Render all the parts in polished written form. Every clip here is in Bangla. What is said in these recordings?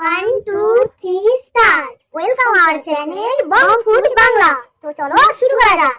1 2 3 start. Welcome our channel Bong food Bangla. তো চলো শুরু করা যাক।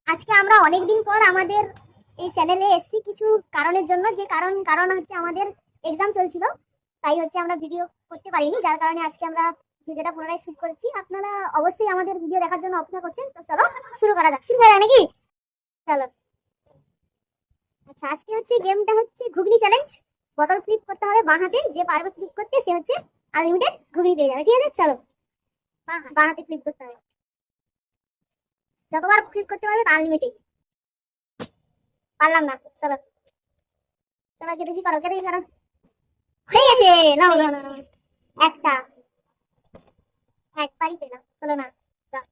আজকে আমরা অনেকদিন পর আমাদের এই চ্যানেলে এসেছি কিছু কারণের জন্য, যে কারণ হচ্ছে আমাদের এক্সাম চলছিল, তাই হচ্ছে আমরা ভিডিও করতে পারিনি, যার কারণে আজকে আমরা ভিডিওটা পুনরায় শুট করছি। আপনারা অবশ্যই আমাদের ভিডিও দেখার জন্য অপেক্ষা করছেন। তো চলো শুরু করা যাক। শুরু করা নাকি? চলো। আচ্ছা, আজকে হচ্ছে গেমটা হচ্ছে ঘুগনি চ্যালেঞ্জ। বোতল ফ্লিপ করতে হবে বাঁ হাতে, যে পারবে ফ্লিপ করতে সে হচ্ছে আনলিমিটেড ঘুগনি পেয়ে যাবে। ঠিক আছে, চলো বাঁ হাতে ফ্লিপ করতে হবে। যতবার ফ্লিপ করতে পারবে আনলিমিটেড। পারলাম না, চলো চলো কেটে কি করো, কেটে কি করো। হয়ে গেছে। নাও নাও নাও, একটা একবারই পেলাম, হলো না, যাও,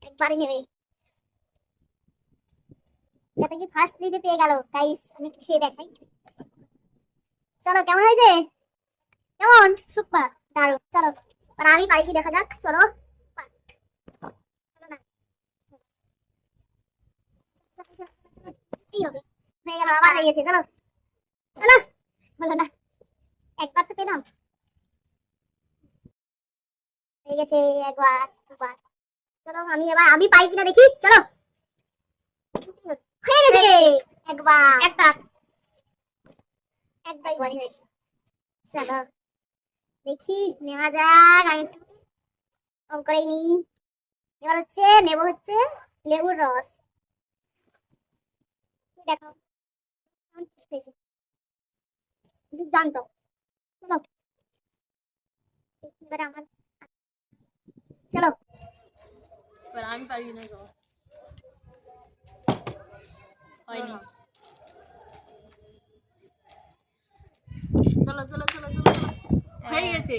একবারই নেবে। যাতে কি ফার্স্ট ফ্লিপে পেয়ে গেল। গাইস আমি একটু খেয়ে দেখাই। চলো কেমন হয়েছে? কেমন? সুপার, দারুণ। চলো আর আমি পাই কি দেখা যাক। চলো হলো না, এই হবে, হয়ে গেল, আবার হয়ে গেছে। চলো চলো, হলো না, একবার তো পেলাম। হয়ে গেছে একবার, দুবার। চলো আমি পাই কিনা দেখি। চলো হয়ে গেছে একবার, একবার হয়ে গেছে। চলো দেখি, নেওয়া যাক। আমি একটু কম করেই নি। এবার হচ্ছে নেব হচ্ছে লেবুর রস। দেখো কেমন taste হয়েছে, দুর্দান্ত। চলো এবারে আমার, চলো এবার আমি পারি না তো, হয়নি। চলো চলো চলো চলো, হয়ে গেছে।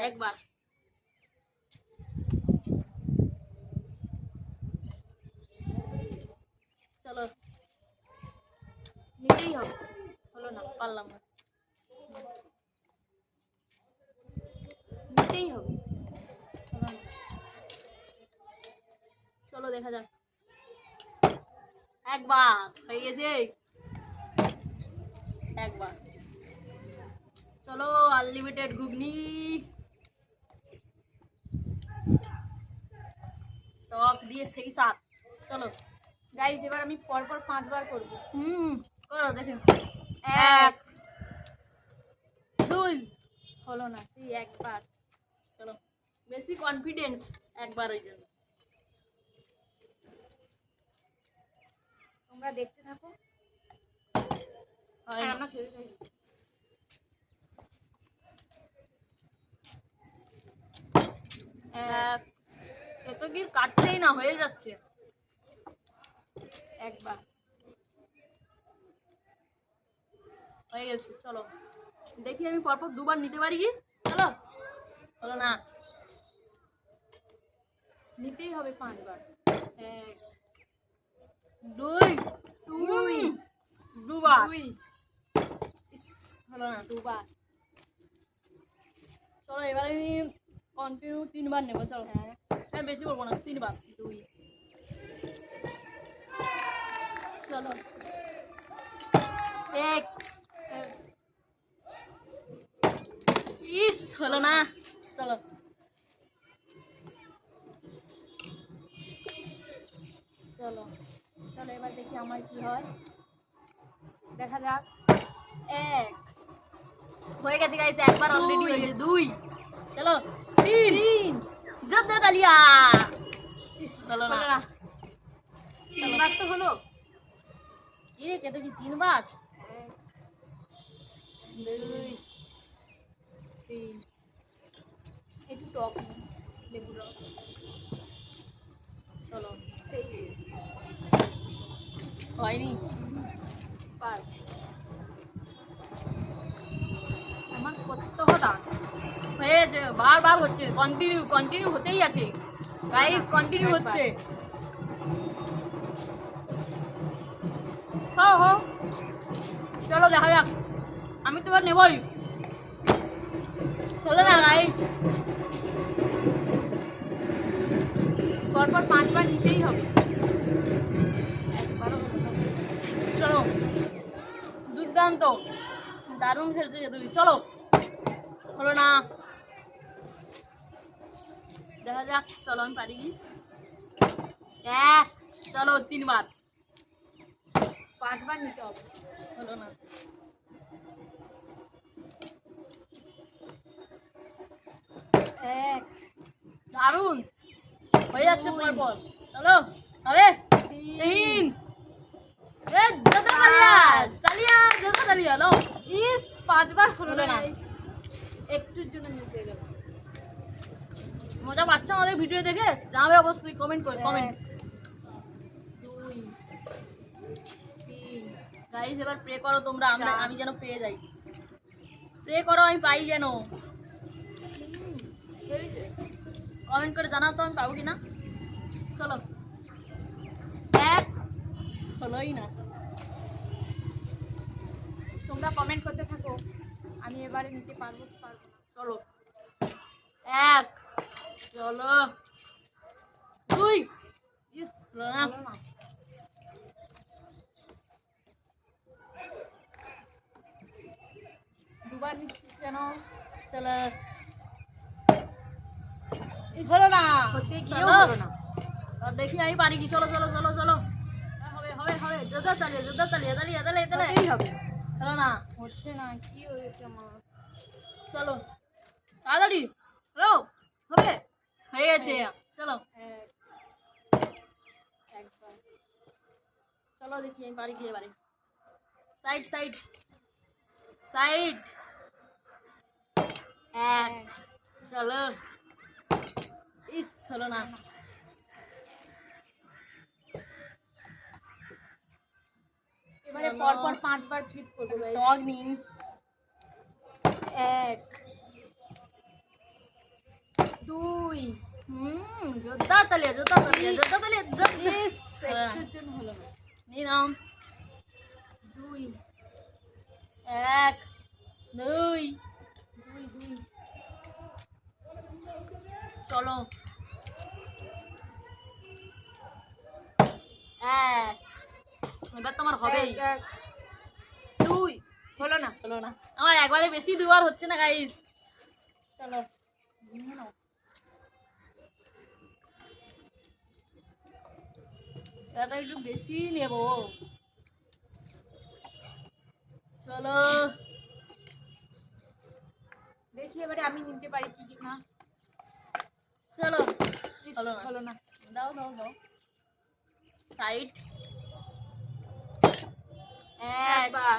একবার চলো, নিতেই হবে। হলো না, পারলাম না, নিতেই হবে। হলো না। চলো দেখা যাক। একবার হয়ে গেছে, একবার। চলো আনলিমিটেড ঘুগনি, টক দিয়ে সেই সাত। চলো গাইস, এবার আমি পরপর 5 বার করব। করো দেখো। 1 2, হলো না, সেই একবার। চলো বেশি কনফিডেন্স একবারের জন্য। তোমরা দেখতে থাকো আর আমরা খেতে থাকি। এত কি কাটছেই না, হয়ে যাচ্ছে। একবার হয়ে গেছে। চলো দেখি আমি পরপর দুবার নিতে পারি কি। চলো, হলো না, নিতেই হবে 5 বার। 1 2 2 দুবার, 2 হলো না। 2 বার। চলো এবার আমি কন্টিনিউ 3 বার নেবো। চলো 1 হ্যাঁ, বেশি করবো না, 3 বার। 2 চলো 1, ইস হলো না। চলো চলো চলো এবার দেখি আমার কি হয়, দেখা যাক। 1 হয়ে গেছে গাইস, একবার অলরেডি হয়ে গেছে। 2, চলো 3, 3 যত তালিয়া। হলো না। 3 বার তো হলো। কি রে, কত কি 3 বার? 1 2 3 একটু টক নেই, লেবুর রস। চলো সেই টেস্ট। হয়নি। পার আমার কত হতা। হয়ে গেছে, বারবার হচ্ছে, কন্টিনিউ হতেই আছে গাইস, কন্টিনিউ হচ্ছে। হো চলো দেখা যাক, আমি তো এবার নেবই। চলো না গাইস, পরপর 5 বার নিতেই হবে। একবারও হলো না। চলো দুর্দান্ত। দারুণ খেলছে যে তুই, চলো। হলো না, দেখা যাক, চলো আমি পারি কি। এক, চলো 3 বার। 5 বার নিতে হবে। হলো না, এক, দারুণ হয়ে যাচ্ছে পর পর, চলো হবে। 3, চালিয়া জোতা চালিয়া লো। ইস 5 বার হলো হলো না না। guys। একটুর জন্য মিস হয়ে গেল। মজা পাচ্ছ আমাদের ভিডিও দেখে? জানাবে অবশ্যই, কমেন্ট করে, কমেন্ট। 2 3 গাইস এবার প্রে করো তোমরা, চার। আমি যেন পেয়ে যাই। প্রে করো আমি পাই যেন। কমেন্ট করে জানাও তো আমি পাবো কিনা। চলো, এক, হলোই না। তোমরা কমেন্ট করতে থাকো, আমি এবারে নিতে পারবো কি পারবো না। চলো, এক, চলো 2, ইস হলো না। হলো না। দুবার নিচ্ছিস কেন? চলো, ইস, হলো না। হতে গিয়েও চলো। হলো না। আর দেখি আমি পারি কি। চলো চলো চলো চলো, হবে হবে হবে, জোতা চালিয়ে জোতা চালিয়ে চালিয়ে চালিয়ে চালিয়ে। হতেই হবে। হলো না, হচ্ছে না, কি হয়েছে আমার? চলো তাড়াতাড়ি, হলো, হবে, হয়ে গেছে। হয়ে গেছে। চলো এক, একবার। চলো দেখি আমি পারি কি এবারে। সাইড সাইড সাইড, এক, এক, চলো, ইস হলো না। এবারে চলো। পর পর 5 বার ফ্লিপ করবো guys। টগ নিন। এক, 2 জোতা চালিয়ে জোতা চালিয়ে জোতা চালিয়ে ইস, একটুর জন্য হলো না। নিলাম। 2 এক, 2, 2 চলো, এক, এবার তোমার হবেই। 2 হলো না। হলো না, আমার একবারে বেশি দুবার হচ্ছে না গাইস। চলো নিয়ে নাও। এবার তো একটু বেশি নেবো। চলো, দেখি এবারে আমি নিতে পারি কি কি না। চলো, ইস, হলো না। হলো না। দাও দাও দাও, সাইড, এক, একবার,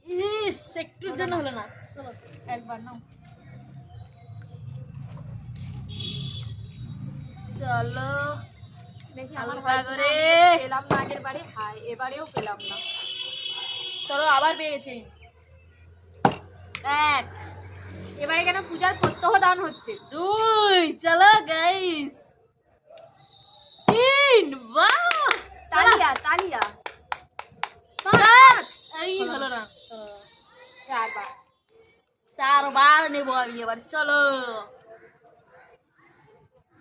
ইস একটুর জন্য হলো না। চলো, একবার নাও। চলো দেখি আমার হালকা হয় কিনা। করে। আমি তো পেলাম না আগের বারে, হাই এবারেও পেলাম না। চলো আবার পেয়ে গেছি। এক, এবারে কেন পূজার প্রত্যহ দান হচ্ছে? 2, চলো গাইস, 3, বাহ, তালিয়া তালিয়া। 5, এই হলো না। চলো 4 বার। 4 বার নেবো আমি এবার। চলো,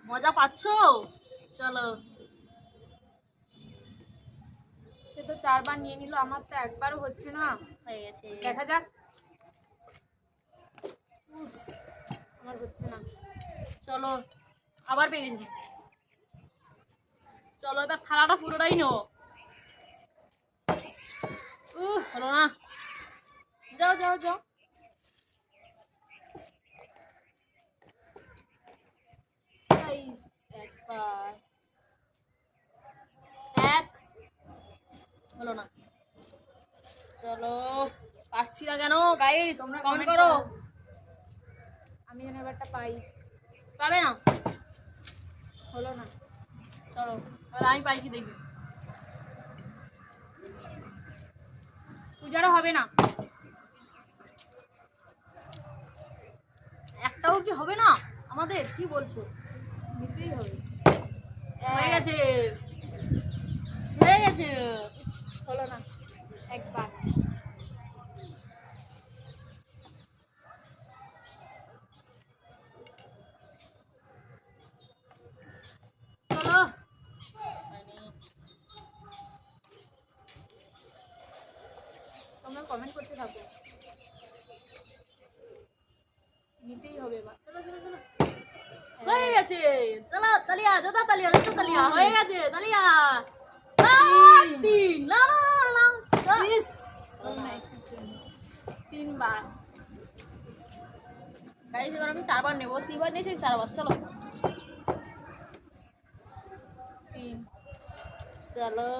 মজা পাচ্ছো? চলো, সে তো 4 বার নিয়ে নিল, আমার তো একবারও হচ্ছে না। হয়ে গেছে। দেখা যাক। উফ, আমার হচ্ছে না। চলো আবার পেয়ে গেছি। চলো এবার থালাটা পুরোটাই নেবো। হলো না, যাও যাও যাও। গাইস, একবার। এক, হলো না। চলো, পাচ্ছি না কেন গাইস, তোমরা কমেন্ট comment করো। আমি যেন এবারটা পাই। পাবে না। হলো না। চলো এবার আমি পাই কি দেখি। পূজারও হবে না। একটাও কি হবে না আমাদের? কি বলছো? নিতেই হবে। হয়ে গেছে, হয়ে গেছে। ইস, হলো না। একবার। চলো, তোমরা কমেন্ট করতে তো নিতেই হবে এবার। চলো চলো চলো হয়ে গেছে চলো তালিয়া জোতা তালিয়া জোতা তালিয়া হয়ে গেছে তালিয়া তিন না না না ইস, হলো না একটুর জন্য। 3 বার। গাইস এবার আমি 4 বার নেব 3 বার নিয়েছি 4 বার চলো 3 চলো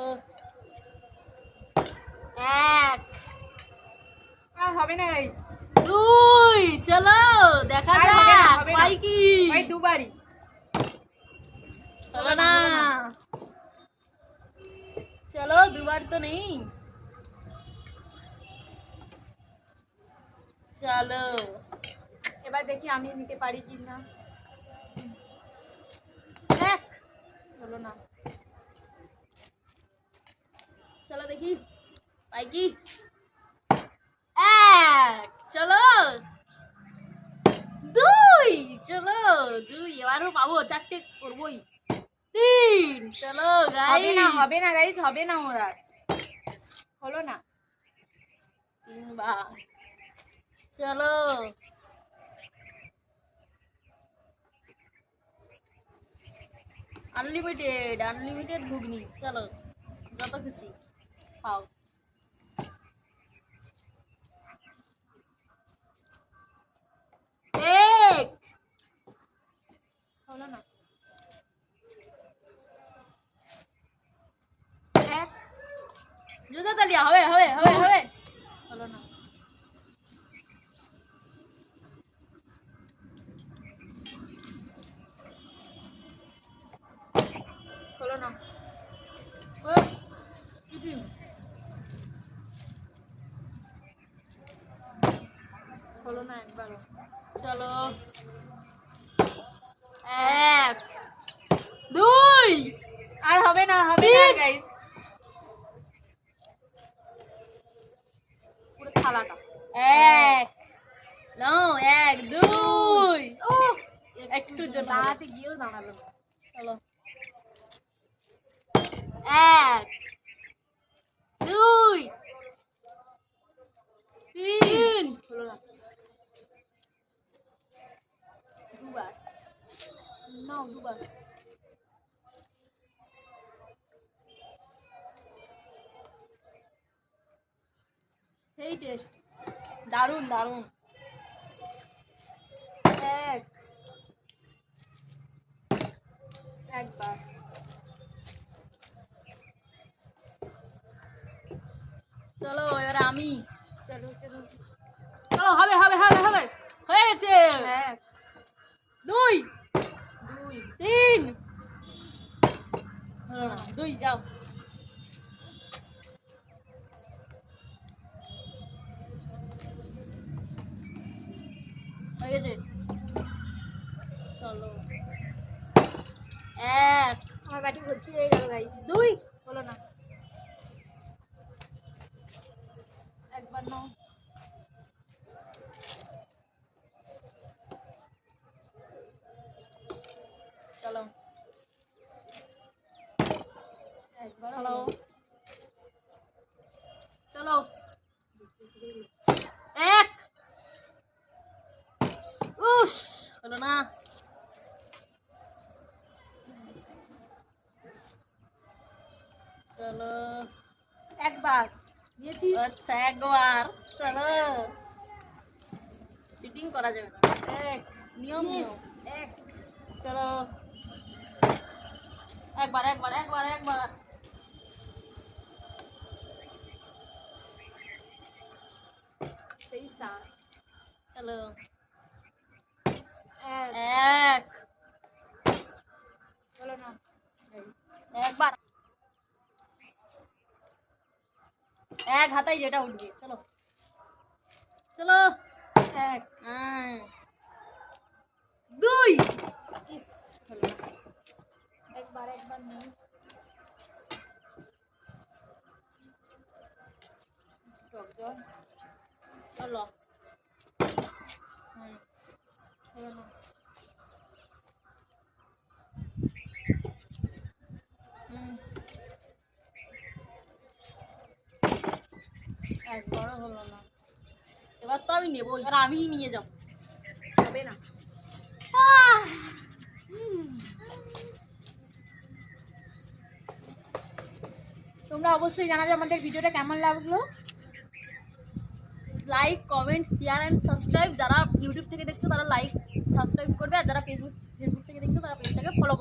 এক আর হবে না গাইস, দুই চলো দেখা আর হবে না, যাক হবে না। পাই কি ভাই দুবারই। হলো না চলো দুবার তো নেই চলো এবার দেখি আমি নিতে পারি কি না। এক হলো না। চলো দেখি পাই কি এক চলো দুই চলো দুই এবারও পাবো চারটে করবোই তিন চলো হবে না, গাইস হবে না গাইস, হবে না ওরা। হলো না। তিনবার চলো আনলিমিটেড আনলিমিটেড ঘুগনি চলো যত খুশি খাও এক হলো না। এক জুতা তালিয়া হবে হবে হবে হবে হলো না। হলো না। ও, চিটিং হলো না একবারও। চলো এক দুই আর হবে না, হবে না তিন। গাইস। পুরো থালাটা। এক নাও এক দুই ও একটুর জন্য হবে। দাঁড়াতে গিয়েও দাঁড়ালো না। চলো এক দুই তিন হলো না। দুবার। নাও দুবার। সেই টেস্ট। দারুন দারুন এক একবার। চলো এবারে আমি চলো চলো। চলো হবে হবে হবে হবে হয়ে গেছে এক দুই দুই তিন হলো না দুই যাও হয়ে গেছে চলো এক আমার বাটি ভর্তি হয়ে গেল গাইস। দুই হলো না। একবার নাও। চলো একবার চলো চলো এক উস হলো না চলো একবার নিয়েছিস। আচ্ছা একবার চলো চিটিং করা যাবে না এক নিয়ম নিয়ম এক চলো একবার একবার একবার একবার সেই সাত। চলো এক এক হলো না guys। একবার এক হাতাই যেটা উঠবে চলো চলো এক দুই ইস হলো না। একবার একবার নেই। টক জল। চলো হলো না। একবারও হলো না। এবার তো আমি নেবো, এবার আমিই নিয়ে যাবো। হবে না। তোমরা অবশ্যই জানাবে আমাদের ভিডিওটা কেমন লাগলো। Like, comment, share and subscribe. যারা ইউটিউব থেকে দেখছো তারা লাইক সাবস্ক্রাইব করবে, আর যারা ফেসবুক থেকে দেখছো তারা পেজটাকে ফলো করবে।